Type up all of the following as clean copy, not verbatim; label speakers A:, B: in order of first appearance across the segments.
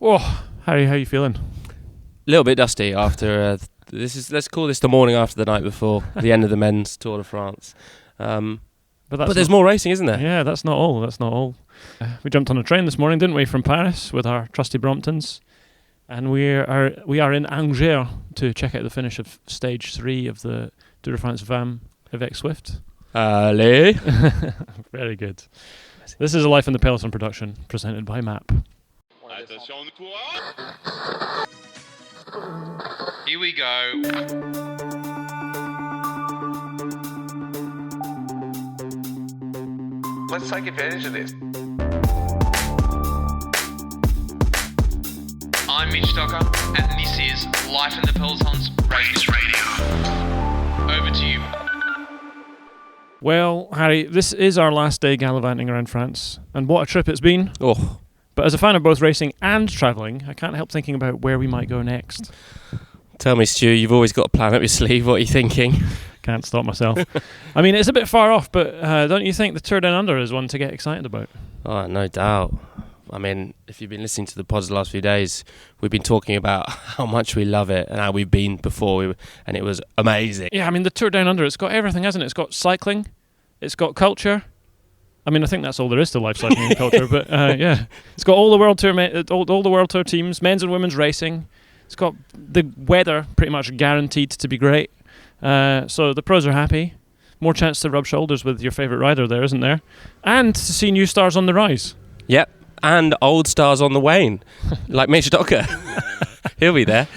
A: Oh, Harry, how are you feeling?
B: A little bit dusty after let's call this the morning after the night before the end of the men's Tour de France. But there's more racing, isn't there?
A: Yeah, that's not all. We jumped on a train this morning, didn't we, from Paris with our trusty Bromptons, and we are in Angers to check out the finish of stage 3 of the Tour de France Femmes avec Zwift.
B: Allez.
A: Very good. This is a Life in the Peloton production presented by MAP.
C: Here we go.
D: Let's take advantage of this.
C: I'm Mitch Docker, and this is Life in the Peloton's Race Radio. Over to you.
A: Well, Harry, this is our last day gallivanting around France, and what a trip it's been.
B: Oh,
A: But as a fan of both racing and travelling, I can't help thinking about where we might go next.
B: tell me, Stu, you've always got a plan up your sleeve. What are you thinking?
A: Can't stop myself. I mean, it's a bit far off, but don't you think the Tour Down Under is one to get excited about?
B: Oh, no doubt. I mean, if you've been listening to the pods the last few days, we've been talking about how much we love it and how we've been before, and it was amazing.
A: Yeah, I mean, the Tour Down Under, it's got everything, hasn't it? It's got cycling, it's got culture. I mean, I think that's all there is to life cycling and culture, but yeah. It's got all the World Tour all the World Tour teams, men's and women's racing. It's got the weather pretty much guaranteed to be great. So the pros are happy. More chance to rub shoulders with your favourite rider there, isn't there? And to see new stars on the rise.
B: Yep, and old stars on the wane, like Mitch Docker. He'll be there.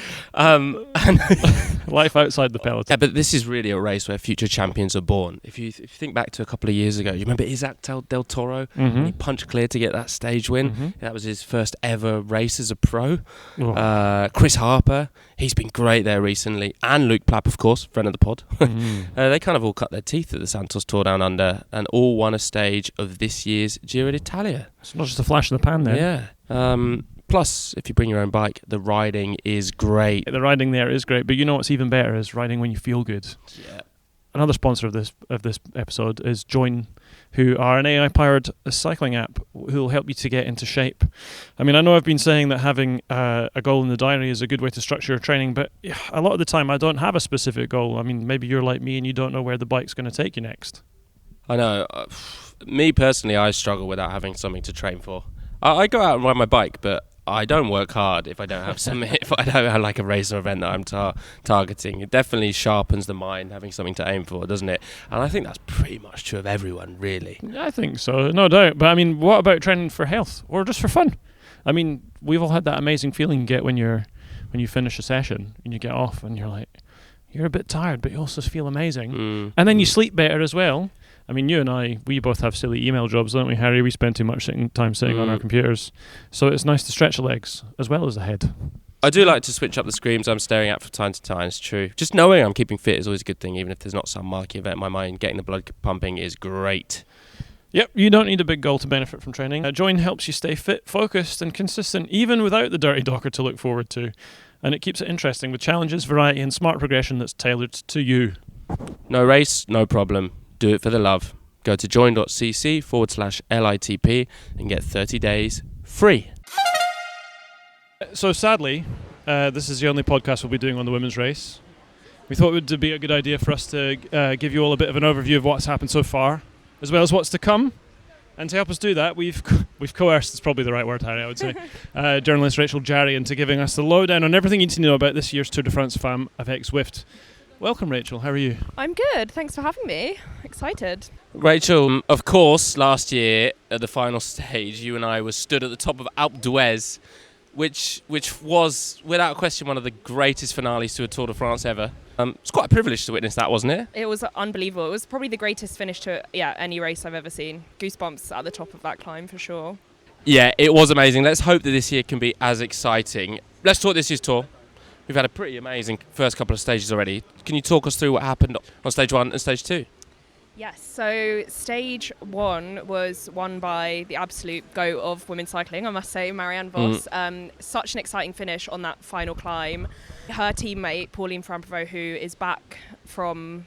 A: Life outside the peloton.
B: Yeah, but this is really a race where future champions are born. If you think back to a couple of years ago, you remember Isaac Del Toro?
A: Mm-hmm.
B: He punched clear to get that stage win.
A: Mm-hmm.
B: That was his first ever race as a pro.
A: Oh.
B: Chris Harper, he's been great there recently. And Luke Plapp, of course, friend of the pod.
A: Mm.
B: They kind of all cut their teeth at the Santos Tour Down Under and all won a stage of this year's Giro d'Italia.
A: It's not just a flash in the pan there.
B: Yeah. Plus, if you bring your own bike, the riding is great.
A: The riding there is great, but you know what's even better is riding when you feel good.
B: Yeah.
A: Another sponsor of this episode is Join, who are an AI-powered cycling app who will help you to get into shape. I mean, I know I've been saying that having a goal in the diary is a good way to structure your training, but a lot of the time I don't have a specific goal. I mean, maybe you're like me and you don't know where the bike's going to take you next.
B: I know. Me personally, I struggle without having something to train for. I go out and ride my bike, but I don't work hard if I don't have something. If I don't have like a race or event that I'm targeting. It definitely sharpens the mind having something to aim for, doesn't it? And I think that's pretty much true of everyone, really.
A: I think so, no doubt. But I mean, what about training for health or just for fun? I mean, we've all had that amazing feeling you get when you finish a session and you get off and you're like, you're a bit tired, but you also feel amazing. And then you sleep better as well. I mean, you and I, we both have silly email jobs, don't we, Harry? We spend too much time sitting on our computers. So it's nice to stretch the legs as well as the head.
B: I do like to switch up the screens I'm staring at from time to time, it's true. Just knowing I'm keeping fit is always a good thing, even if there's not some marquee event in my mind. Getting the blood pumping is great.
A: Yep, you don't need a big goal to benefit from training. Join helps you stay fit, focused and consistent, even without the dirty docker to look forward to. And it keeps it interesting with challenges, variety and smart progression that's tailored to you.
B: No race, no problem. Do it for the love. Go to join.cc/LITP and get 30 days free.
A: So sadly, this is the only podcast we'll be doing on the women's race. We thought it would be a good idea for us to give you all a bit of an overview of what's happened so far, as well as what's to come. And to help us do that, we've coerced, is probably the right word, Harry, I would say, journalist Rachel Jary into giving us the lowdown on everything you need to know about this year's Tour de France Femmes avec Zwift. Welcome, Rachel. How are you?
E: I'm good. Thanks for having me. Excited.
B: Rachel, of course, last year at the final stage, you and I were stood at the top of Alpe d'Huez, which was, without question, one of the greatest finales to a Tour de France ever. It's quite a privilege to witness that, wasn't it?
E: It was unbelievable. It was probably the greatest finish to any race I've ever seen. Goosebumps at the top of that climb for sure.
B: Yeah, it was amazing. Let's hope that this year can be as exciting. Let's talk this year's Tour. We've had a pretty amazing first couple of stages already. Can you talk us through what happened on stage 1 and stage 2?
E: Yes, so stage 1 was won by the absolute GOAT of women's cycling, I must say, Marianne Vos. Such an exciting finish on that final climb. Her teammate, Pauline Franprevot, who is back from,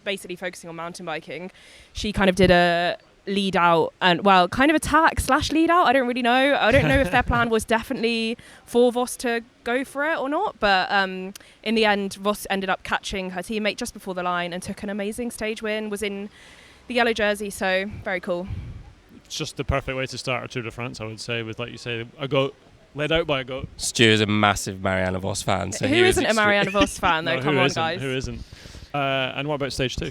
E: basically focusing on mountain biking, she kind of did a lead out and, well, kind of attack / lead out. I don't really know. I don't know if their plan was definitely for Vos to go for it or not, but in the end, Vos ended up catching her teammate just before the line and took an amazing stage win, was in the yellow jersey, so very cool.
A: It's just the perfect way to start a Tour de France, I would say, with, like you say, a goat, led out by a goat.
B: Stu is a massive Marianne Vos fan. So
E: who isn't a Marianne Vos fan, though?
A: No,
E: Come on, guys.
A: Who isn't? And what about stage 2?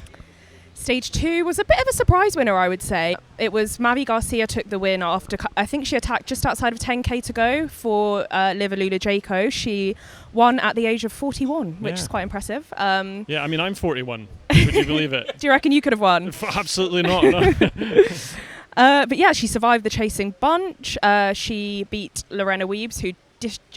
E: Stage 2 was a bit of a surprise winner, I would say. It was Mavi Garcia took the win after, I think she attacked just outside of 10k to go for Liverlula Jaco. She won at the age of 41, which is quite impressive.
A: Yeah, I mean, I'm 41. Would you believe it?
E: Do you reckon you could have won?
A: Absolutely not, no.
E: But yeah, she survived the chasing bunch. She beat Lorena Weebs, who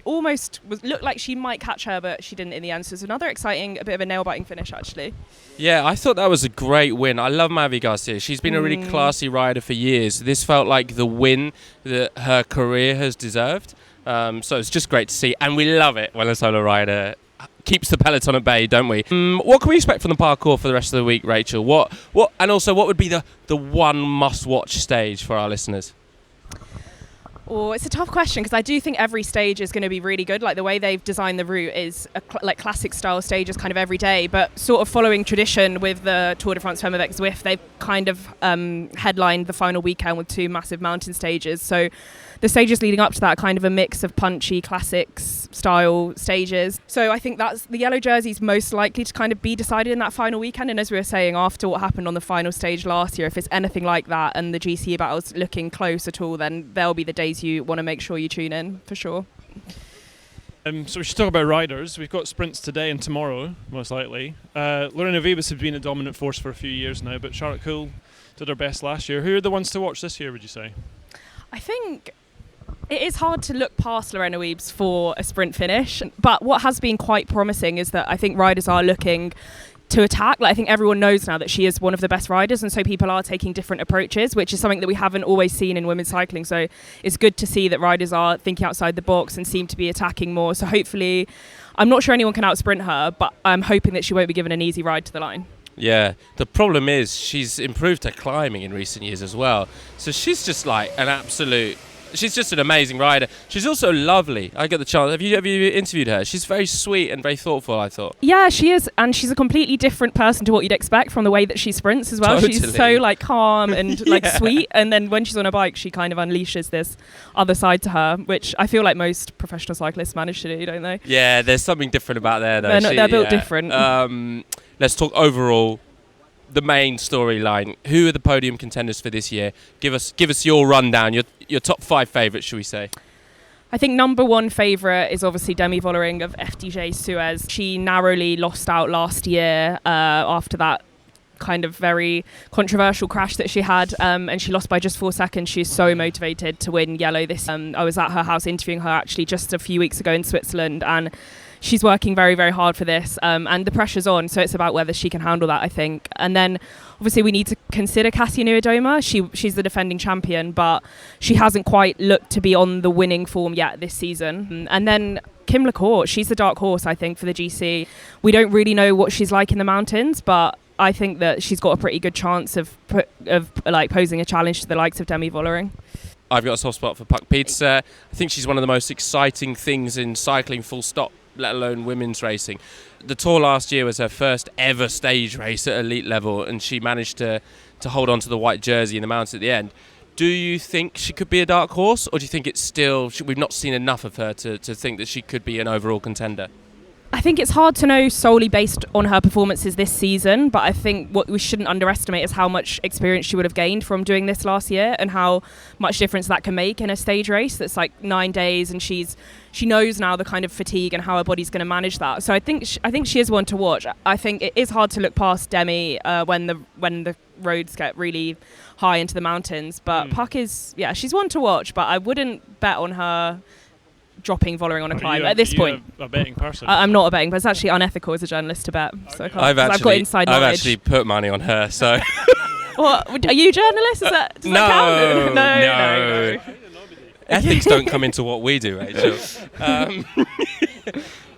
E: almost looked like she might catch her, but she didn't in the end. So it's another exciting, a bit of a nail-biting finish, actually.
B: Yeah, I thought that was a great win. I love Mavi Garcia. She's been a really classy rider for years. This felt like the win that her career has deserved. So it's just great to see. And we love it when a solo rider keeps the peloton at bay, don't we? What can we expect from the parkour for the rest of the week, Rachel? What, and also, what would be the one must-watch stage for our listeners?
E: Oh, it's a tough question because I do think every stage is going to be really good. Like the way they've designed the route is like classic style stages kind of every day, but sort of following tradition with the Tour de France Femmes avec Zwift, they've kind of headlined the final weekend with 2 massive mountain stages. So the stages leading up to that are kind of a mix of punchy classics style stages. So I think that's the yellow jersey's most likely to kind of be decided in that final weekend. And as we were saying, after what happened on the final stage last year, if it's anything like that and the GC battle's looking close at all, then there'll be the days you want to make sure you tune in for sure.
A: So we should talk about riders. We've got sprints today and tomorrow, most likely. Lorena Vivas has been a dominant force for a few years now, but Charlotte Kuhl did her best last year. Who are the ones to watch this year, would you say? I
E: think it is hard to look past Lorena Weebs for a sprint finish, but what has been quite promising is that I think riders are looking to attack. Like, I think everyone knows now that she is one of the best riders, and so people are taking different approaches, which is something that we haven't always seen in women's cycling. So it's good to see that riders are thinking outside the box and seem to be attacking more. So hopefully, I'm not sure anyone can out-sprint her, but I'm hoping that she won't be given an easy ride to the line. Yeah,
B: the problem is she's improved her climbing in recent years as well. So she's just like an absolute... She's just an amazing rider. She's also lovely. I get the chance. Have you interviewed her? She's very sweet and very thoughtful, I thought. Yeah, she is. And she's a completely different person to what you'd expect from the way that she sprints as well. Totally. She's so like calm and like sweet. And then when she's on a bike, she kind of unleashes this other side to her, which I feel like most professional cyclists manage to do, don't they? Yeah, there's something different about there, though. They're built different. Let's talk overall. The main storyline. Who are the podium contenders for this year? Give us your rundown. Your top 5 favourites, should we say? I think number 1 favourite is obviously Demi Vollering of FDJ Suez. She narrowly lost out last year after that kind of very controversial crash that she had, and she lost by just 4 seconds. She's so motivated to win yellow this. I was at her house interviewing her actually just a few weeks ago in Switzerland, and she's working very, very hard for this, and the pressure's on, so it's about whether she can handle that, I think. And then, obviously, we need to consider Kasia Niewiadoma. She's the defending champion, but she hasn't quite looked to be on the winning form yet this season. And then Kim LaCourte, she's the dark horse, I think, for the GC. We don't really know what she's like in the mountains, but I think that she's got a pretty good chance of posing a challenge to the likes of Demi Vollering. I've got a soft spot for Puck Pieter. I think she's one of the most exciting things in cycling, full stop, let alone women's racing. The Tour last year was her first ever stage race at elite level, and she managed to hold on to the white jersey in the mountains at the end. Do you think she could be a dark horse, or do you think it's still, we've not seen enough of her to think that she could be an overall contender? I think it's hard to know solely based on her performances this season, but I think what we shouldn't underestimate is how much experience she would have gained from doing this last year, and how much difference that can make in a stage race that's like 9 days, and she knows now the kind of fatigue and how her body's going to manage that. So I think she is one to watch. I think it is hard to look past Demi when the roads get really high into the mountains, but Puck is, she's one to watch, but I wouldn't bet on her dropping Vollering on a climb at this point. A betting person? I'm not a betting, but it's actually unethical as a journalist to bet. Okay. So I've got inside knowledge. I've actually put money on her, so... What? Are you a journalist? Does that count? No. Ethics don't come into what we do, Rachel.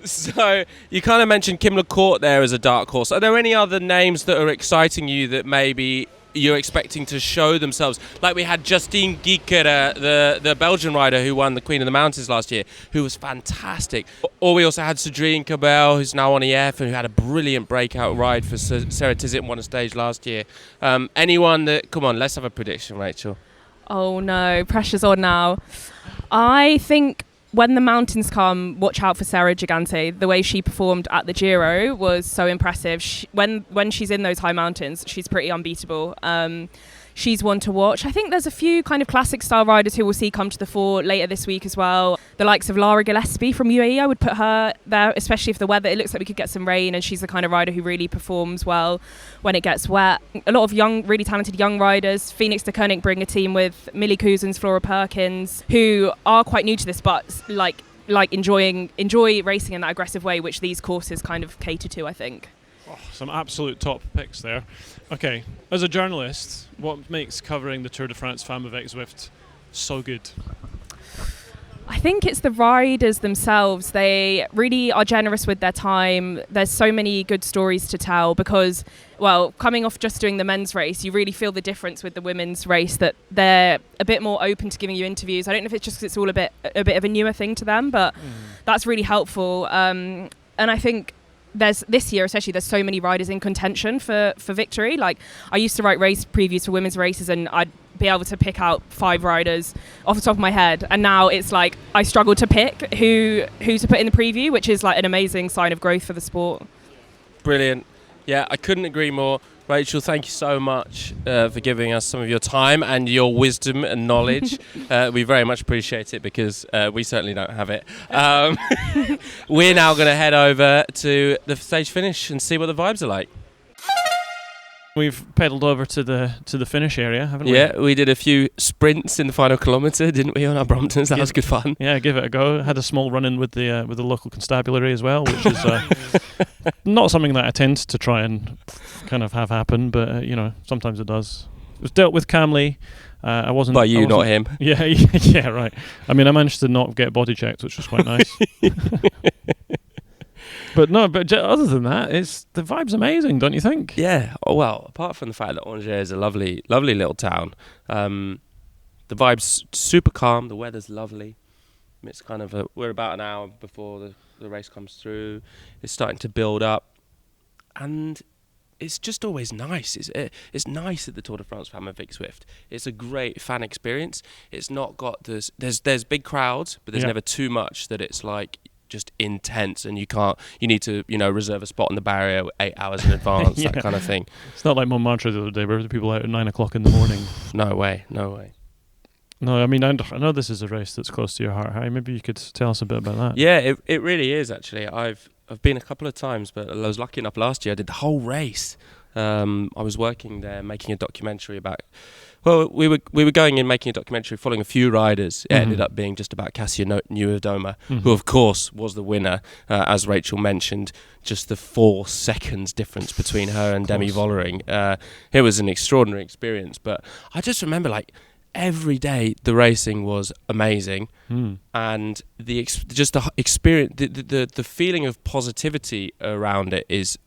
B: So you kind of mentioned Kim LaCourte there as a dark horse. Are there any other names that are exciting you that maybe you're expecting to show themselves. Like we had Justine Giekere, the Belgian rider who won the Queen of the Mountains last year, who was fantastic. Or we also had Cedrine Cabell, who's now on EF and who had a brilliant breakout ride for Sarah Tizet and won a stage last year. Anyone that, come on, let's have a prediction, Rachel.
E: Oh no, pressure's on now. I think when the mountains come, watch out for Sarah Gigante. The way she performed at the Giro was so impressive. When she's in those high mountains, she's pretty unbeatable. She's one to watch. I think there's a few kind of classic style riders who we'll see come to the fore later this week as well. The likes of Lara Gillespie from UAE, I would put her there, especially if the weather, it looks like we could get some rain, and she's the kind of rider who really performs well when it gets wet. A lot of young, really talented young riders. Phoenix de Koning bring a team with Millie Cousins, Flora Perkins, who are quite new to this, but like enjoy racing in that aggressive way, which these courses kind of cater to, I think.
A: Oh, some absolute top picks there. Okay, as a journalist, what makes covering the Tour de France Femmes avec Zwift so good?
E: I think it's the riders themselves. They really are generous with their time. There's so many good stories to tell because, well, coming off just doing the men's race, you really feel the difference with the women's race, that they're a bit more open to giving you interviews. I don't know if it's just 'cause it's all a bit of a newer thing to them, but that's really helpful. And I think this year especially, there's so many riders in contention for victory. Like, I used to write race previews for women's races and I'd be able to pick out 5 riders off the top of my head, and now it's like I struggle to pick who to put in the preview, which is like an amazing sign of growth for the sport.
B: Brilliant. Yeah, I couldn't agree more. Rachel, thank you so much for giving us some of your time and your wisdom and knowledge. We very much appreciate it because we certainly don't have it. We're now going to head over to the stage finish and see what the vibes are like.
A: We've pedalled over to the finish area, haven't we?
B: Yeah, we did a few sprints in the final kilometre, didn't we, on our Bromptons? That was good fun.
A: Yeah, give it a go. Had a small run-in with the local constabulary as well, which is not something that I tend to try and kind of have happen, but sometimes it does. It was dealt with calmly. I wasn't.
B: By you, not him.
A: Yeah, yeah, right. I mean, I managed to not get body checked, which was quite nice. But other than that, the vibe's amazing, don't you think?
B: Yeah. Well, apart from the fact that Angers is a lovely, lovely little town, the vibe's super calm. The weather's lovely. It's kind of we're about an hour before the race comes through. It's starting to build up, and it's just always nice. It's nice at the Tour de France Femmes avec Zwift. It's a great fan experience. It's not got there's big crowds, but there's never too much that it's like just intense, and you need to reserve a spot on the barrier 8 hours in advance. That kind of thing.
A: It's not like Montmartre the other day where the people out at 9 o'clock in the morning.
B: No way.
A: No, I mean, I know this is a race that's close to your heart, Harry. Maybe you could tell us a bit about that.
B: Yeah, it really is, actually. I've been a couple of times, but I was lucky enough last year. I did the whole race. I was working there making a documentary about... Well, we were going in making a documentary following a few riders. It ended up being just about Cassia Nieuwedoma, who of course was the winner, as Rachel mentioned. Just the 4 seconds difference between her and Demi Vollering. It was an extraordinary experience. But I just remember, like, every day the racing was amazing, and the experience, the feeling of positivity around it is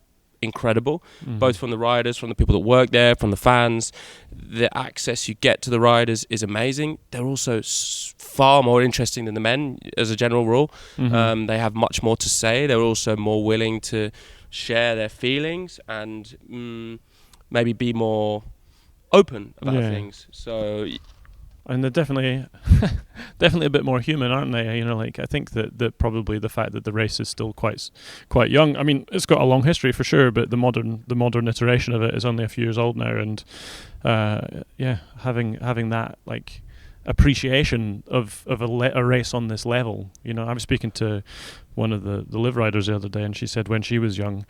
B: incredible, both from the riders, from the people that work there, from the fans. The access you get to the riders is amazing. They're also far more interesting than the men, as a general rule. They have much more to say. They're also more willing to share their feelings and maybe be more open about things. So,
A: and they're definitely a bit more human, aren't they? I think that probably the fact that the race is still quite young. I mean, it's got a long history for sure, but the modern iteration of it is only a few years old now, and having that like appreciation of a race on this level. I was speaking to one of the live riders the other day, and she said when she was young,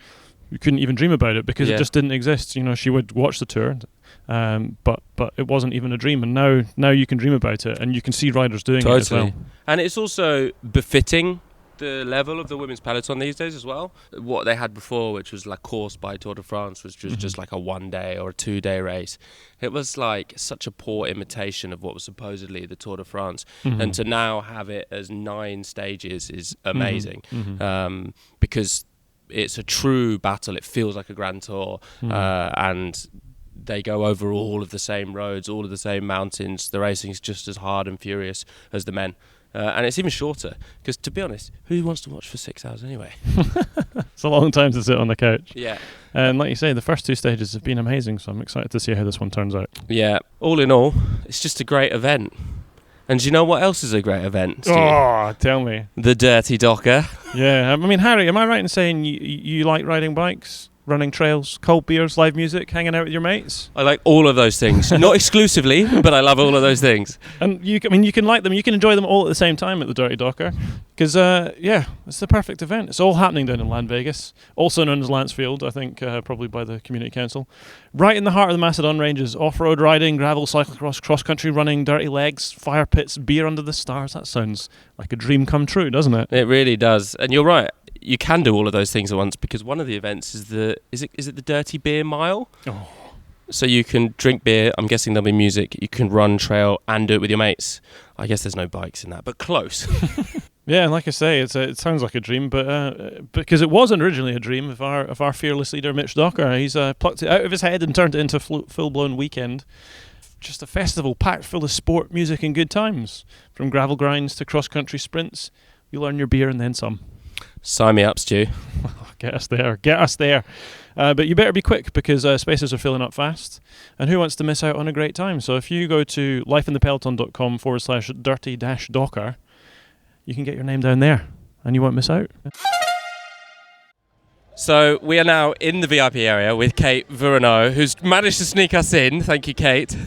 A: you couldn't even dream about it because it just didn't exist. She would watch the Tour, but it wasn't even a dream. And now you can dream about it, and you can see riders doing it as well.
B: And it's also befitting the level of the women's peloton these days as well. What they had before, which was La Course by Tour de France, was just like a 1-day or a 2-day race. It was like such a poor imitation of what was supposedly the Tour de France. And to now have it as 9 stages is amazing, because it's a true battle. It feels like a Grand Tour, and they go over all of the same roads, all of the same mountains. The racing is just as hard and furious as the men. And it's even shorter, because to be honest, who wants to watch for 6 hours anyway?
A: It's a long time to sit on the couch.
B: Yeah.
A: And like you say, the first 2 stages have been amazing, so I'm excited to see how this one turns out.
B: Yeah. All in all, it's just a great event. And do you know what else is a great event, Stu?
A: Oh, tell me.
B: The Dirty Docker.
A: Yeah, I mean, Harry, am I right in saying you like riding bikes, running trails, cold beers, live music, hanging out with your mates?
B: I like all of those things. Not exclusively, but I love all of those things.
A: And you can like them, you can enjoy them all at the same time at the Dirty Docker. Because, it's the perfect event. It's all happening down in Land Vegas, also known as Lancefield, I think, probably by the Community Council. Right in the heart of the Macedon Ranges. Off-road riding, gravel, cyclocross, cross-country running, dirty legs, fire pits, beer under the stars. That sounds like a dream come true, doesn't it?
B: It really does. And you're right. You can do all of those things at once, because one of the events is is it the Dirty Beer Mile?
A: Oh.
B: So you can drink beer, I'm guessing there'll be music, you can run trail and do it with your mates. I guess there's no bikes in that, but close.
A: Yeah, and like I say, it sounds like a dream, but because it wasn't originally a dream of our fearless leader, Mitch Docker. He's plucked it out of his head and turned it into a full-blown weekend. Just a festival packed full of sport, music and good times. From gravel grinds to cross-country sprints, you'll earn your beer and then some.
B: Sign me up, Stu.
A: Get us there. But you better be quick, because spaces are filling up fast. And who wants to miss out on a great time? So if you go to lifeinthepeloton.com/dirty-docker, you can get your name down there and you won't miss out.
B: So we are now in the VIP area with Kate Veronneau, who's managed to sneak us in. Thank you, Kate.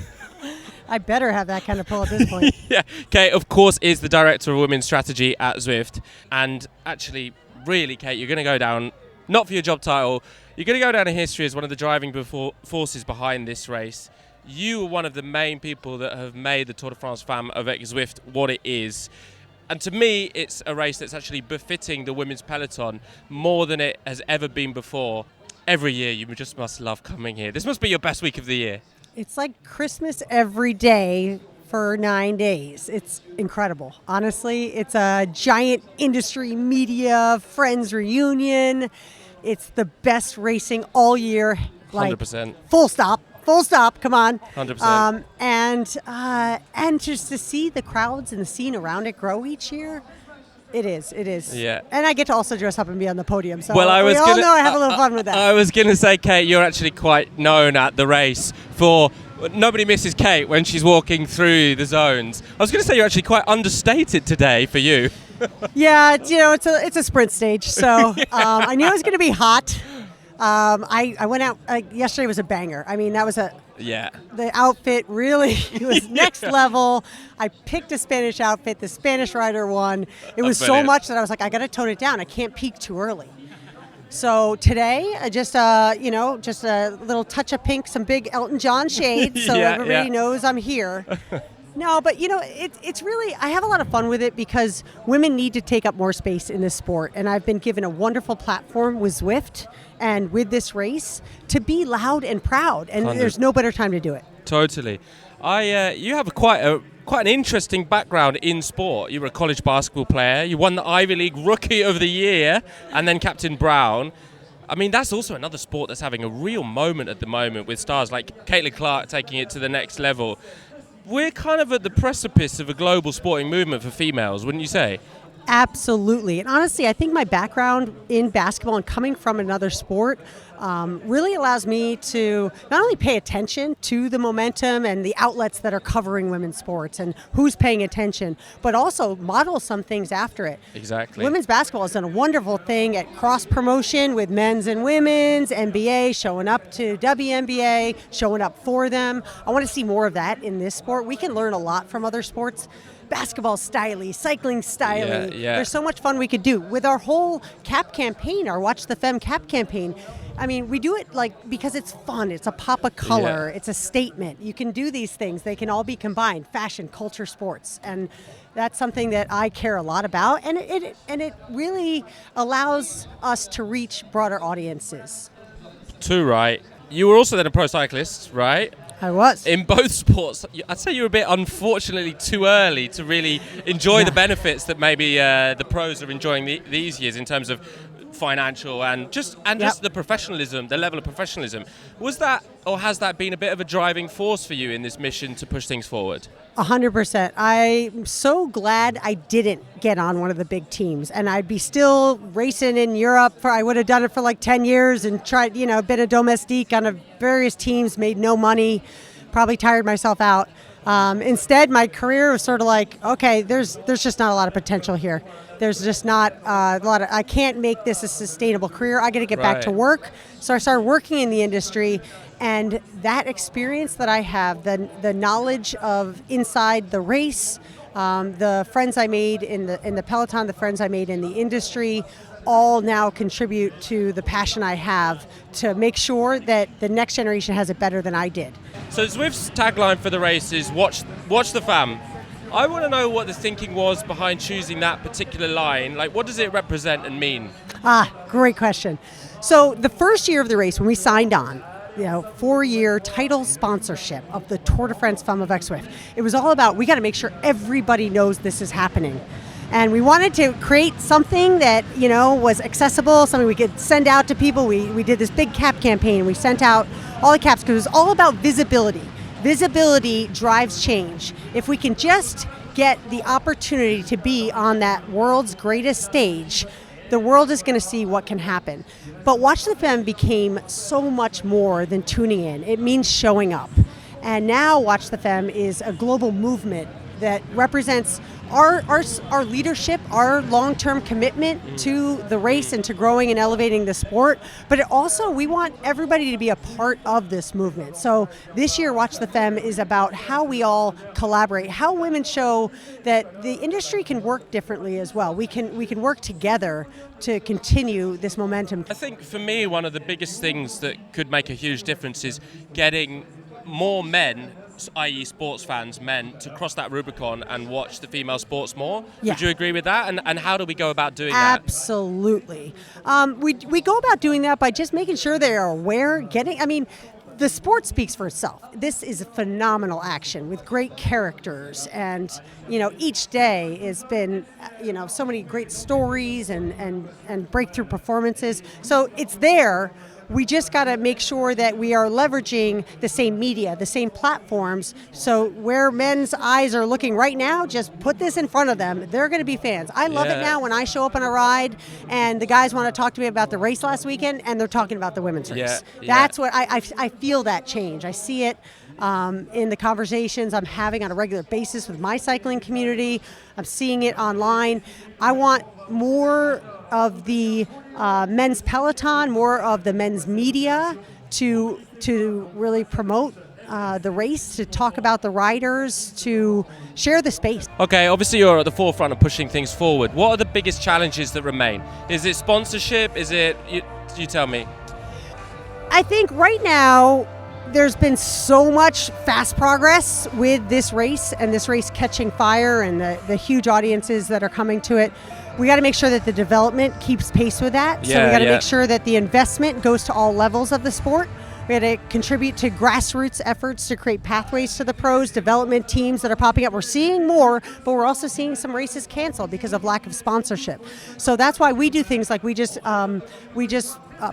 F: I better have that kind of pull at this point.
B: Yeah, Kate, of course, is the Director of Women's Strategy at Zwift. And actually, really, Kate, you're going to go down, not for your job title, you're going to go down in history as one of the driving forces behind this race. You were one of the main people that have made the Tour de France Femmes avec Zwift what it is. And to me, it's a race that's actually befitting the women's peloton more than it has ever been before. Every year, you just must love coming here. This must be your best week of the year.
F: It's like Christmas every day for 9 days. It's incredible. Honestly, it's a giant industry, media, friends reunion. It's the best racing all year. Like,
B: 100%.
F: Full stop. Come on.
B: 100%.
F: And just to see the crowds and the scene around it grow each year, it is.
B: Yeah.
F: And I get to also dress up and be on the podium. So
B: well, I
F: all know I have a little fun with that.
B: I was going to say, Kate, you're actually quite known at the race for... Nobody misses Kate when she's walking through the zones. I was going to say you're actually quite understated today for you.
F: Yeah, it's a sprint stage, so I knew it was going to be hot. I went out, yesterday was a banger. I mean, that was the outfit really was next level. I picked a Spanish outfit, the Spanish rider won. It was so much that I was like, I got to tone it down. I can't peak too early. So today, just a little touch of pink, some big Elton John shades, so everybody knows I'm here. No, but it's really, I have a lot of fun with it because women need to take up more space in this sport. And I've been given a wonderful platform with Zwift and with this race to be loud and proud. And
B: 100.
F: There's no better time to do it.
B: Totally. You have quite an interesting background in sport. You were a college basketball player. You won the Ivy League Rookie of the Year and then Captain Brown. I mean, that's also another sport that's having a real moment at the moment with stars like Caitlin Clark taking it to the next level. We're kind of at the precipice of a global sporting movement for females, wouldn't you say?
F: Absolutely. And honestly, I think my background in basketball and coming from another sport really allows me to not only pay attention to the momentum and the outlets that are covering women's sports and who's paying attention, but also model some things after it.
B: Exactly.
F: Women's basketball has done a wonderful thing at cross promotion with men's and women's, NBA, showing up to WNBA, showing up for them. I want to see more of that in this sport. We can learn a lot from other sports. Basketball styly, cycling styly.
B: Yeah.
F: There's so much fun we could do with our whole cap campaign, our Watch the Femme cap campaign. I mean, we do it because it's fun. It's a pop of color. It's a statement. You can do these things. They can all be combined: fashion, culture, sports, and that's something that I care a lot about. And it really allows us to reach broader audiences.
B: Too right. You were also then a pro cyclist, right?
F: I was.
B: In both sports. I'd say you were a bit, unfortunately, too early to really enjoy the benefits that maybe the pros are enjoying these years in terms of financial and just the professionalism, the level of professionalism. Was that, or has that been a bit of a driving force for you in this mission to push things forward?
F: 100%. I'm so glad I didn't get on one of the big teams, and I'd be still racing in Europe. I would have done it for like 10 years and tried, been a domestique on various teams, made no money, probably tired myself out. Instead, my career was sort of like, okay, there's just not a lot of potential here. There's just not a lot of, I can't make this a sustainable career. I got to get back to work. So I started working in the industry, and that experience that I have, the knowledge of inside the race, the friends I made in the peloton, the friends I made in the industry, all now contribute to the passion I have to make sure that the next generation has it better than I did.
B: So Zwift's tagline for the race is watch the fam. I want to know what the thinking was behind choosing that particular line. Like, what does it represent and mean?
F: Great question. So the first year of the race, when we signed on, 4-year title sponsorship of the Tour de France Femmes avec Zwift, it was all about, we got to make sure everybody knows this is happening. And we wanted to create something that, was accessible, something we could send out to people. We did this big cap campaign. We sent out all the caps because it was all about visibility. Visibility drives change. If we can just get the opportunity to be on that world's greatest stage, the world is going to see what can happen. But Watch the Femme became so much more than tuning in. It means showing up. And now Watch the Femme is a global movement that represents our leadership, our long-term commitment to the race and to growing and elevating the sport. But it also, we want everybody to be a part of this movement. So this year, Watch the Femme is about how we all collaborate, how women show that the industry can work differently as well. We can work together to continue this momentum.
B: I think for me, one of the biggest things that could make a huge difference is getting more men, i.e. sports fans, men, to cross that Rubicon and watch the female sports more.
F: Yeah.
B: Would you agree with that? And how do we go about doing
F: that? Absolutely. We go about doing that by just making sure they are aware, the sport speaks for itself. This is a phenomenal action with great characters, and each day has been so many great stories and breakthrough performances. So it's there. We just got to make sure that we are leveraging the same media, the same platforms. So where men's eyes are looking right now, just put this in front of them. They're going to be fans. I love it now when I show up on a ride and the guys want to talk to me about the race last weekend and they're talking about the women's race. That's what I feel that change. I see it in the conversations I'm having on a regular basis with my cycling community. I'm seeing it online. I want more of the men's peloton, more of the men's media to really promote the race, to talk about the riders, to share the space.
B: Okay, obviously you're at the forefront of pushing things forward. What are the biggest challenges that remain? Is it sponsorship? Is it, you tell me.
F: I think right now there's been so much fast progress with this race and this race catching fire and the huge audiences that are coming to it. We got to make sure that the development keeps pace with that. So we got to make sure that the investment goes to all levels of the sport. We got to contribute to grassroots efforts to create pathways to the pros, development teams that are popping up. We're seeing more, but we're also seeing some races canceled because of lack of sponsorship. So that's why we do things like we just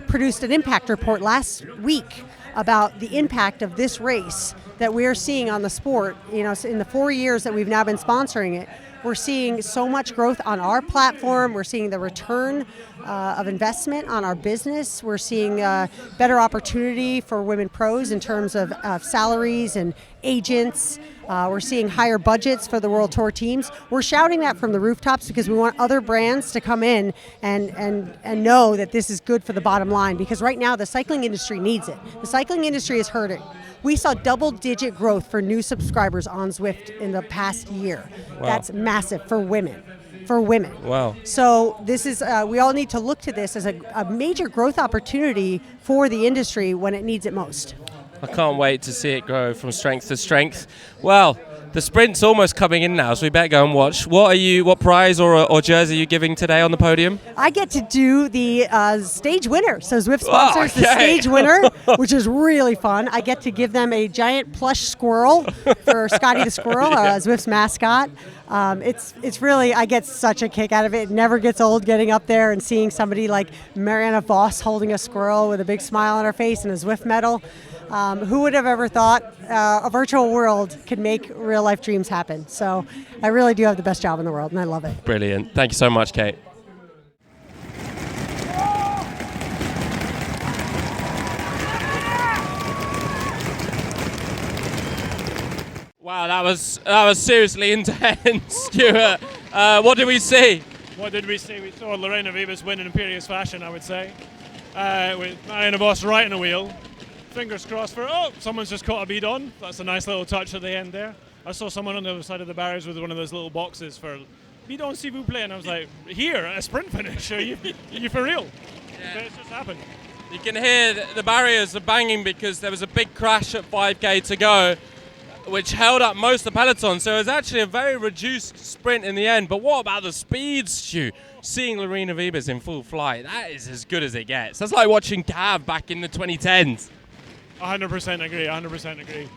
F: produced an impact report last week about the impact of this race that we're seeing on the sport. In the 4 years that we've now been sponsoring it, we're seeing so much growth on our platform. We're seeing the return of investment on our business. We're seeing better opportunity for women pros in terms of salaries and agents. We're seeing higher budgets for the World Tour teams. We're shouting that from the rooftops because we want other brands to come in and know that this is good for the bottom line, because right now the cycling industry needs it. The cycling industry is hurting. We saw double-digit growth for new subscribers on Zwift in the past year. Wow. That's massive for women.
B: Wow.
F: So this is, we all need to look to this as a major growth opportunity for the industry when it needs it most.
B: I can't wait to see it grow from strength to strength. Well, The sprint's almost coming in now, so we better go and watch. What prize or jersey are you giving today on the podium?
F: I get to do the stage winner. So Zwift sponsors the stage winner, which is really fun. I get to give them a giant plush squirrel for Scotty the Squirrel, Zwift's mascot. It's really, I get such a kick out of it. It never gets old getting up there and seeing somebody like Marianne Vos holding a squirrel with a big smile on her face and a Zwift medal. Who would have ever thought a virtual world could make real life dreams happen? So I really do have the best job in the world, and I love it.
B: Brilliant. Thank you so much, Kate. Wow, that was seriously intense, Stuart. What did we see?
A: What did we see? We saw Lorena Vivas win in imperious fashion, I would say, with Marianne Vos right in the wheel. Fingers crossed for, someone's just caught a bead on. That's a nice little touch at the end there. I saw someone on the other side of the barriers with one of those little boxes for bead on, s'il vous plaît, and I was like, here, a sprint finish, are you for real? Yeah. But it's just happened.
B: You can hear the barriers are banging because there was a big crash at 5K to go, which held up most of the peloton, so it was actually a very reduced sprint in the end. But what about the speed, Stu? Seeing Lorena Vivas in full flight, that is as good as it gets. That's like watching Cav back in the 2010s.
A: 100% agree, 100% agree.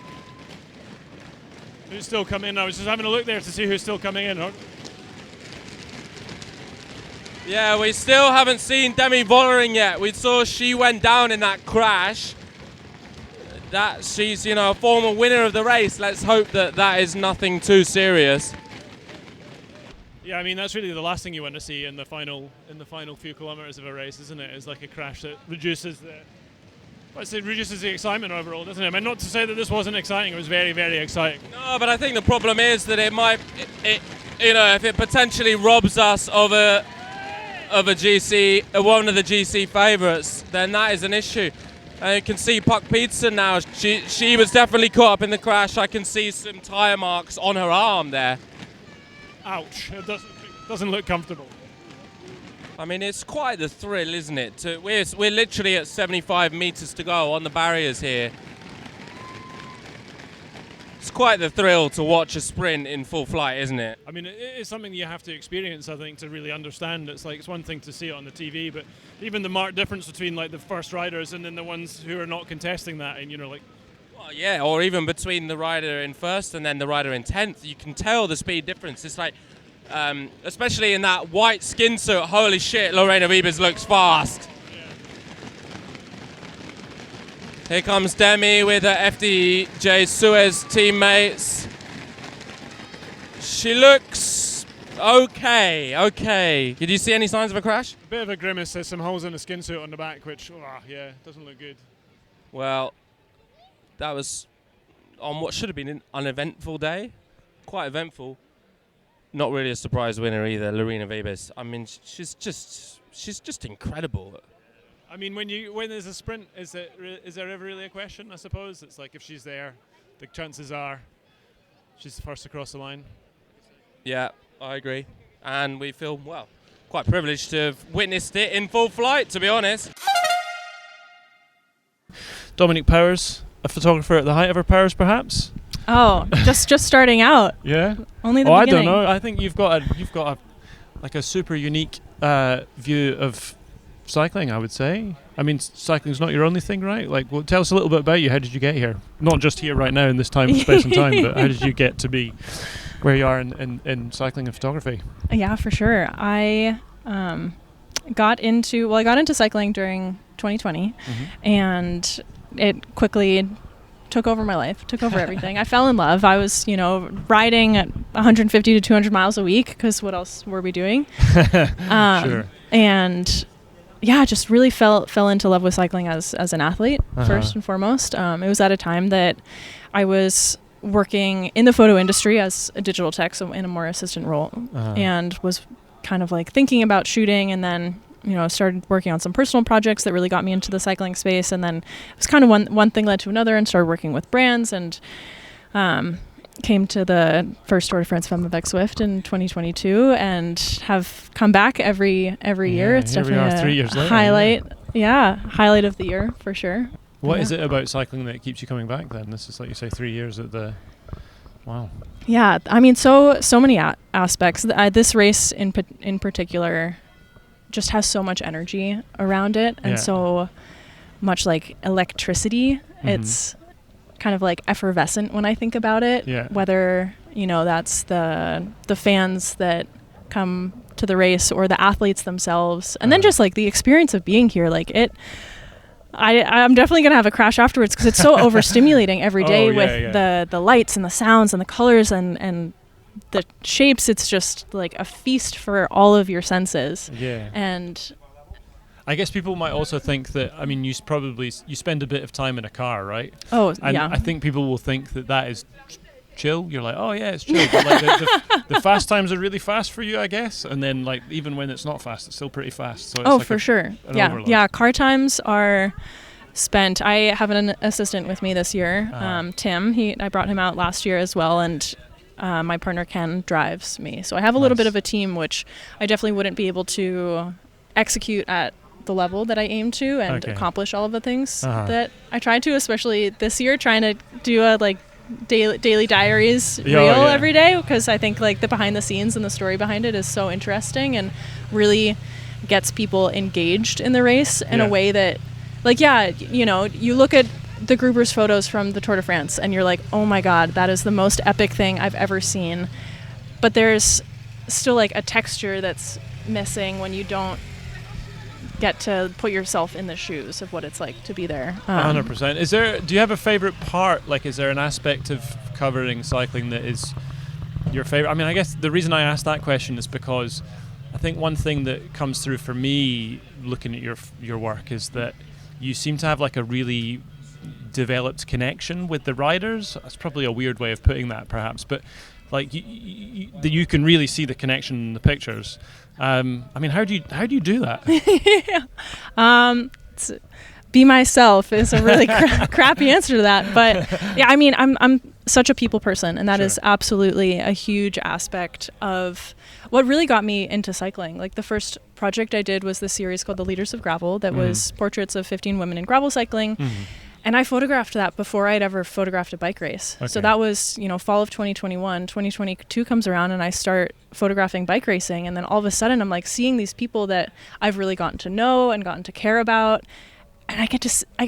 A: Who's still coming in? I was just having a look there to see who's still coming in.
B: Yeah, we still haven't seen Demi Vollering yet. We saw she went down in that crash. That she's, a former winner of the race. Let's hope that is nothing too serious.
A: Yeah, I mean that's really the last thing you want to see in the final few kilometers of a race, isn't it? Is like a crash that reduces the excitement overall, doesn't it? I mean, not to say that this wasn't exciting. It was very, very exciting.
B: No, but I think the problem is that if it potentially robs us of a GC, one of the GC favourites, then that is an issue. You can see Puck Peterson now. She was definitely caught up in the crash. I can see some tyre marks on her arm there.
A: Ouch! It doesn't look comfortable.
B: I mean, it's quite the thrill, isn't it? We're literally at 75 meters to go on the barriers here. It's quite the thrill to watch a sprint in full flight, isn't it?
A: I mean, it is something you have to experience, I think, to really understand. It's one thing to see it on the TV, but even the marked difference between like the first riders and then the ones who are not contesting that, and
B: Well, yeah, or even between the rider in first and then the rider in 10th, you can tell the speed difference. It's like, especially in that white skin suit, holy shit, Lorena Vivas looks fast. Here comes Demi with her FDJ Suez teammates. She looks okay. Did you see any signs of a crash?
A: A bit of a grimace. There's some holes in the skin suit on the back, which, doesn't look good.
B: Well, that was on what should have been an uneventful day. Quite eventful. Not really a surprise winner either, Lorena Vivas. I mean, she's just incredible.
A: I mean, when there's a sprint, is there ever really a question? I suppose it's like if she's there, the chances are she's the first across the line.
B: Yeah, I agree, and we feel quite privileged to have witnessed it in full flight, to be honest.
A: Dominque Powers, a photographer at the height of her powers, perhaps.
G: Oh, just starting out.
A: Yeah.
G: Only the
A: beginning.
G: beginning.
A: I don't know. I think you've got a super unique view of cycling, I would say. I mean, cycling's not your only thing, right? Tell us a little bit about you. How did you get here? Not just here right now in this space and time, but how did you get to be where you are in cycling and photography?
G: Yeah, for sure. I got into cycling during 2020, and it quickly took over my life, took over everything. I fell in love. I was, riding at 150 to 200 miles a week because what else were we doing?
A: Sure.
G: And yeah, just really fell into love with cycling as an athlete, first and foremost. It was at a time that I was working in the photo industry as a digital tech, so in a more assistant role, and was kind of thinking about shooting, and then started working on some personal projects that really got me into the cycling space, and then it was kind of one thing led to another, and started working with brands, and came to the first Tour de France Femmes avec Zwift in 2022, and have come back every year. It's definitely
A: 3 years later,
G: highlight. Yeah, highlight of the year for sure.
A: What is it about cycling that keeps you coming back then? This is, like you say, 3 years at the Wow.
G: Yeah, I mean, so many aspects. This race in particular just has so much energy around it, and so much like electricity. It's kind of like effervescent when I think about it.
A: Yeah. Whether
G: that's the fans that come to the race or the athletes themselves, and then just like the experience of being here, like it. I'm definitely going to have a crash afterwards because it's so overstimulating every day with the lights and the sounds and the colors and the shapes. It's just like a feast for all of your senses.
A: Yeah.
G: And
A: I guess people might also think that, I mean, you spend a bit of time in a car, right?
G: Oh,
A: and
G: yeah.
A: I think people will think that is chill. You're like, oh yeah, it's chill. But like the fast times are really fast for you, I guess. And then like even when it's not fast, it's still pretty fast. So it's like
G: for sure.
A: Overload.
G: Yeah. Car times are spent. I have an assistant with me this year, Tim. I brought him out last year as well, and my partner Ken drives me. So I have a little bit of a team, which I definitely wouldn't be able to execute at the level that I aim to and accomplish all of the things that I tried to, especially this year, trying to do a like daily diaries reel every day, because I think like the behind the scenes and the story behind it is so interesting and really gets people engaged in the race in a way that like you look at the groupers photos from the Tour de France and you're like, oh my god, that is the most epic thing I've ever seen, but there's still like a texture that's missing when you don't get to put yourself in the shoes of what it's like to be there.
A: 100%. Do you have a favorite part? Like, is there an aspect of covering cycling that is your favorite? I mean, I guess the reason I asked that question is because I think one thing that comes through for me looking at your work is that you seem to have like a really developed connection with the riders. That's probably a weird way of putting that, perhaps, but like you can really see the connection in the pictures. I mean, how do you do that?
G: Be myself is a really crappy answer to that, but yeah, I mean, I'm such a people person, and that is absolutely a huge aspect of what really got me into cycling. Like the first project I did was this series called The Leaders of Gravel that was portraits of 15 women in gravel cycling. And I photographed that before I'd ever photographed a bike race. So that was, fall of 2021. 2022 comes around and I start photographing bike racing. And then all of a sudden I'm like seeing these people that I've really gotten to know and gotten to care about. And I get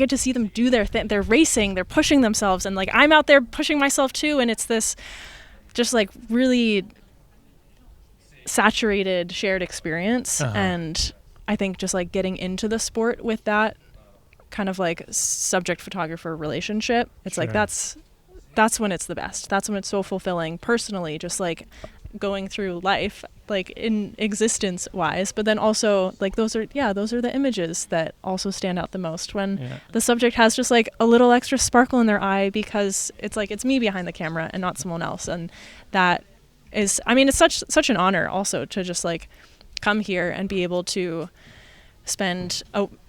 G: to see them do their thing. They're racing, they're pushing themselves. And like I'm out there pushing myself too. And it's this just like really saturated shared experience. And I think just like getting into the sport with that kind of like subject photographer relationship, it's like that's when it's the best. That's when it's so fulfilling personally, just like going through life like in existence wise, but then also like those are the images that also stand out the most when the subject has just like a little extra sparkle in their eye because it's like it's me behind the camera and not someone else. And that is, I mean, it's such an honor also to just like come here and be able to spend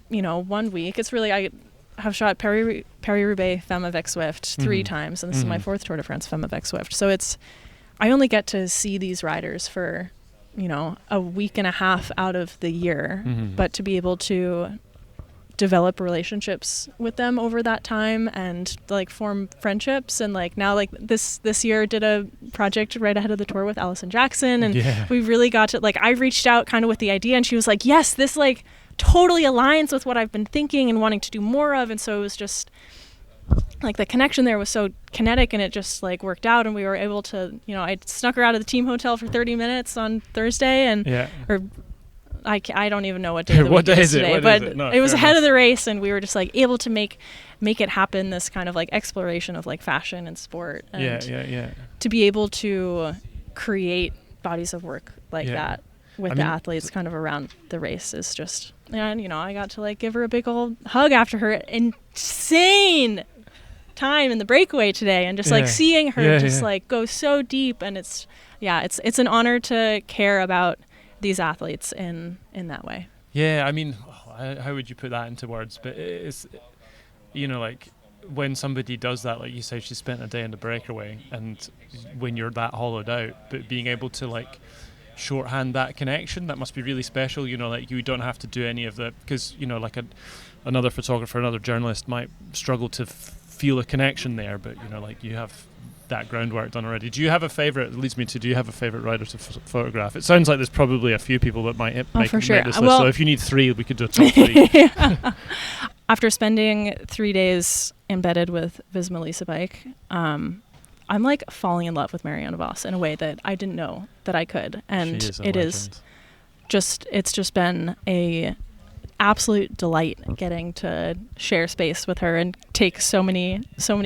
G: 1 week. It's really, I have shot Paris-Roubaix Femmes avec Zwift 3 times, and this is my 4th Tour de France Femmes avec Zwift. So I only get to see these riders for, a week and a half out of the year, but to be able to develop relationships with them over that time and like form friendships. And like now, like this year did a project right ahead of the tour with Allison Jackson, and we really got to like, I reached out kind of with the idea and she was like, yes, this like totally aligns with what I've been thinking and wanting to do more of. And so it was just like the connection there was so kinetic, and it just like worked out, and we were able to, I snuck her out of the team hotel for 30 minutes on Thursday, and or I don't even know what day
A: what day is it
G: today, but it was ahead of the race, and we were just like able to make it happen, this kind of like exploration of like fashion and sport, and to be able to create bodies of work like that with the athletes kind of around the race is just, and I got to like give her a big old hug after her insane time in the breakaway today, and just like seeing her like go so deep, and it's an honor to care about these athletes in that way.
A: I mean, how would you put that into words? But it's, like when somebody does that, like you say, she spent a day in the breakaway, and when you're that hollowed out, but being able to like shorthand that connection, that must be really special. Like you don't have to do any of the, because like another photographer, another journalist might struggle to feel a connection there, but like you have that groundwork done already. Do you have a favorite? It leads me to, do you have a favorite rider to photograph? It sounds like there's probably a few people that might make
G: for sure.
A: this list. So if you need 3, we could do a top 3.
G: After spending 3 days embedded with Visma Lisa bike, I'm like falling in love with Marianne Vos in a way that I didn't know that I could. And it's just been a absolute delight getting to share space with her and take so many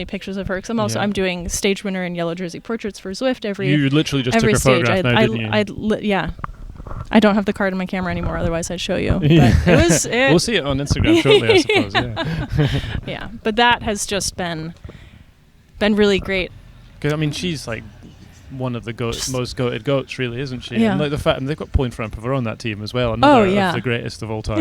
G: pictures of her, because I'm doing stage winner and yellow jersey portraits for Zwift
A: you literally just took a photograph now, didn't you?
G: Yeah, I don't have the card in my camera anymore, otherwise I'd show you, but we'll
A: see it on Instagram shortly, I suppose.
G: Yeah, but that has just been really great,
A: because I mean she's like one of the most goated goats, really, isn't she?
G: Yeah.
A: And like the fact, and they've got Point Francoeur on that team as well. Another of the greatest of all time.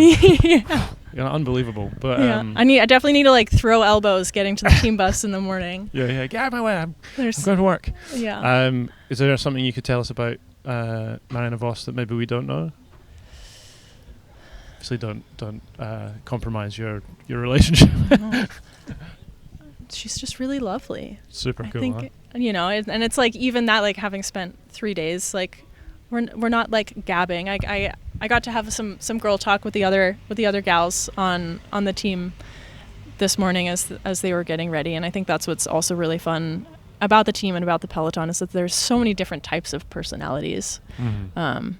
A: Unbelievable. But
G: I definitely need to like throw elbows getting to the team bus in the morning.
A: Get out of my way. I'm going to work.
G: Yeah.
A: Is there something you could tell us about Marianne Vos that maybe we don't know? Obviously, don't compromise your relationship.
G: No. She's just really lovely.
A: Super cool.
G: I think, and it's like, even that, like having spent 3 days, like we're not like gabbing. I got to have some girl talk with the other gals on the team this morning as they were getting ready, and I think that's what's also really fun about the team and about the peloton, is that there's so many different types of personalities. Mm-hmm.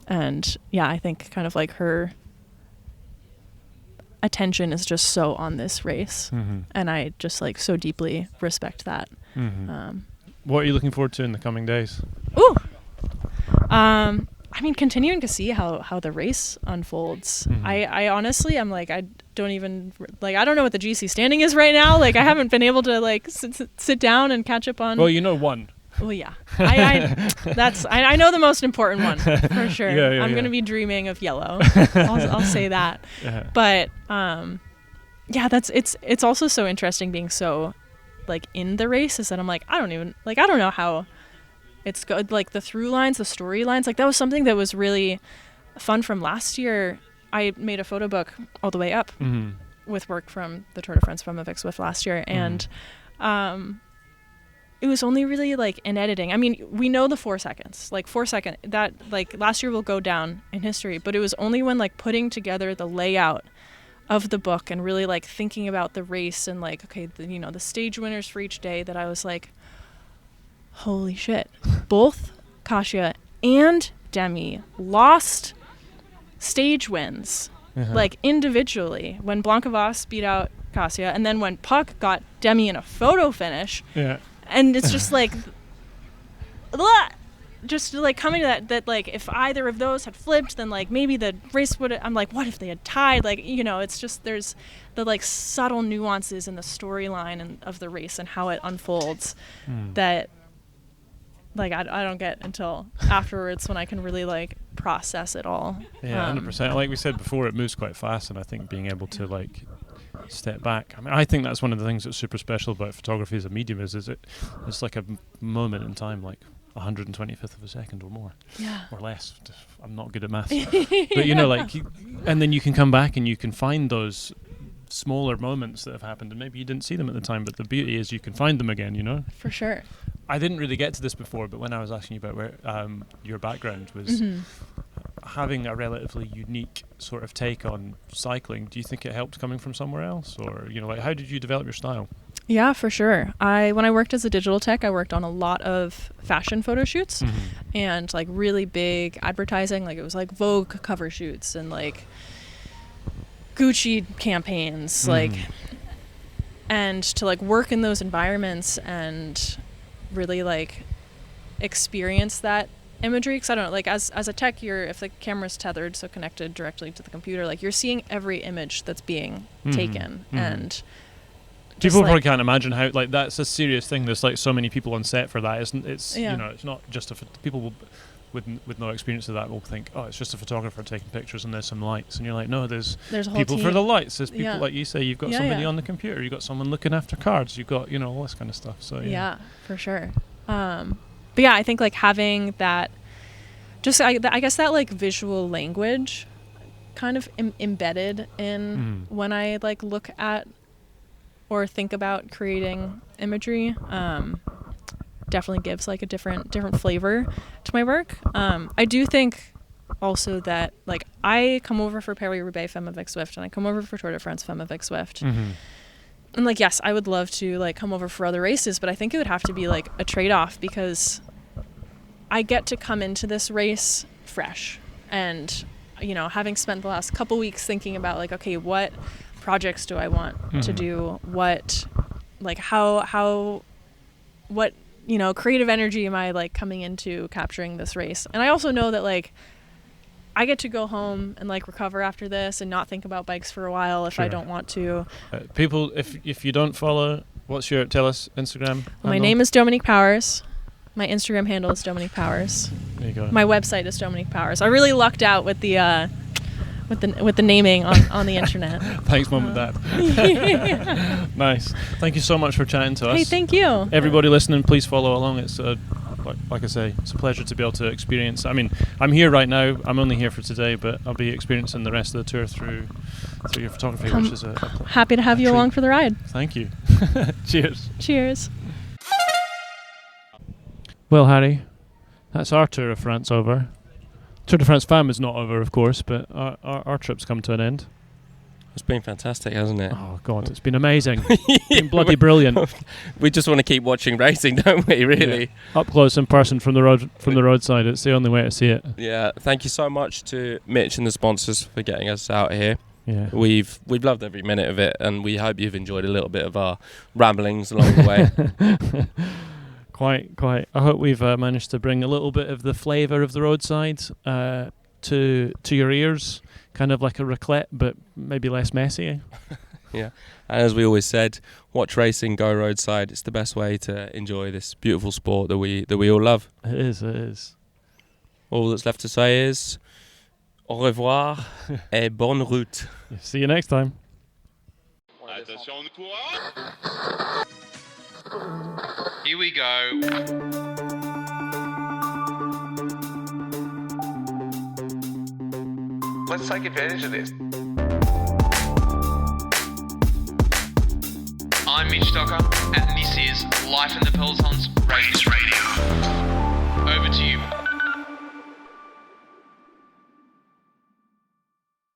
G: And yeah, I think kind of like her attention is just so on this race, and I just like so deeply respect that.
A: What are you looking forward to in the coming days?
G: I mean, continuing to see how the race unfolds. I honestly, I'm like, I don't even I don't know what the GC standing is right now. Like I haven't been able to like sit down and catch up on.
A: Well, one.
G: Well, yeah, I know the most important one for sure. I'm going to be dreaming of yellow. I'll say that. Yeah. But it's also so interesting being so like in the race, is that I'm like, I don't know how it's good. Like the through lines, the storylines, like that was something that was really fun from last year. I made a photo book all the way up with work from the Tour de France Femmes avec Zwift last year, and it was only really like in editing. I mean, we know the 4 seconds, like 4 second, that like last year will go down in history, but it was only when like putting together the layout of the book and really like thinking about the race and like, okay, the stage winners for each day, that I was like, holy shit, both Kasia and Demi lost stage wins, like individually, when Blanca Vos beat out Kasia, and then when Puck got Demi in a photo finish. Yeah. And it's just like, just like coming to that like if either of those had flipped, then like maybe the race would. I'm like, what if they had tied? Like, it's just, there's the like subtle nuances in the storyline and of the race and how it unfolds that like I don't get until afterwards, when I can really like process it all.
A: Yeah, 100%. Like we said before, it moves quite fast, and I think being able to like step back. I mean, I think that's one of the things that's super special about photography as a medium is it's like a moment in time, like 125th of a second or more, or less. I'm not good at maths, but and then you can come back and you can find those smaller moments that have happened, and maybe you didn't see them at the time, but the beauty is you can find them again.
G: For sure.
A: I didn't really get to this before, but when I was asking you about where your background was, having a relatively unique sort of take on cycling, do you think it helped coming from somewhere else, or how did you develop your style?
G: Yeah, for sure. When I worked as a digital tech, I worked on a lot of fashion photo shoots and like really big advertising. Like it was like Vogue cover shoots and like Gucci campaigns, like, and to like work in those environments and really like experience that imagery, because I don't know, like as a tech, if the camera's tethered, so connected directly to the computer, like you're seeing every image that's being taken, and
A: people probably can't imagine how like that's a serious thing. There's like so many people on set for that, isn't it? It's it's not just people with no experience of that will think, oh, it's just a photographer taking pictures and there's some lights, and you're like, no, there's a people for the lights, there's people like you say, you've got somebody on the computer, you've got someone looking after cards, you've got all this kind of stuff. So yeah for sure. But yeah, I think like having that, just I guess that like visual language kind of embedded in when I like look at or think about creating imagery,
G: definitely gives like a different flavor to my work. I do think also that like I come over for Paris-Roubaix Femmes avec Zwift, and I come over for Tour de France Femmes avec Zwift. And like, yes, I would love to like come over for other races, but I think it would have to be like a trade-off, because I get to come into this race fresh, and you know, having spent the last couple weeks thinking about like, okay, what projects do I want to do, what like what you know, creative energy am I like coming into capturing this race. And I also know that like I get to go home and like recover after this and not think about bikes for a while if I don't want to.
A: People, if you don't follow, tell us Instagram
G: My
A: handle?
G: name is Dominque Powers. My Instagram handle is Dominque Powers.
A: There you go.
G: My website is Dominque Powers. I really lucked out with the naming on the internet.
A: Thanks, Mum and Dad. Nice. Thank you so much for chatting to us.
G: Hey, thank you.
A: Everybody listening, please follow along. It's like I say, it's a pleasure to be able to experience. I mean, I'm here right now. I'm only here for today, but I'll be experiencing the rest of the tour through your photography, which is
G: happy to have you along for the ride.
A: Thank you. Cheers.
G: Cheers.
A: Well, Harry, that's our Tour of France over. Tour de France Femmes is not over, of course, but our trip's come to an end.
B: It's been fantastic, hasn't it?
A: Oh, God, it's been amazing. It's been bloody brilliant.
B: We just want to keep watching racing, don't we, really?
A: Yeah. Up close in person from the roadside. It's the only way to see it.
B: Yeah, thank you so much to Mitch and the sponsors for getting us out here.
A: Yeah.
B: We've loved every minute of it, and we hope you've enjoyed a little bit of our ramblings along the way.
A: Quite. I hope we've managed to bring a little bit of the flavour of the roadside to your ears, kind of like a raclette, but maybe less messy.
B: Yeah, and as we always said, watch racing, go roadside. It's the best way to enjoy this beautiful sport that we all love.
A: It is.
B: All that's left to say is au revoir et bonne route.
A: See you next time.
C: Here we go.
D: Let's take advantage of this.
C: I'm Mitch Docker, and this is Life in the Pelotons Race Radio. Over to you.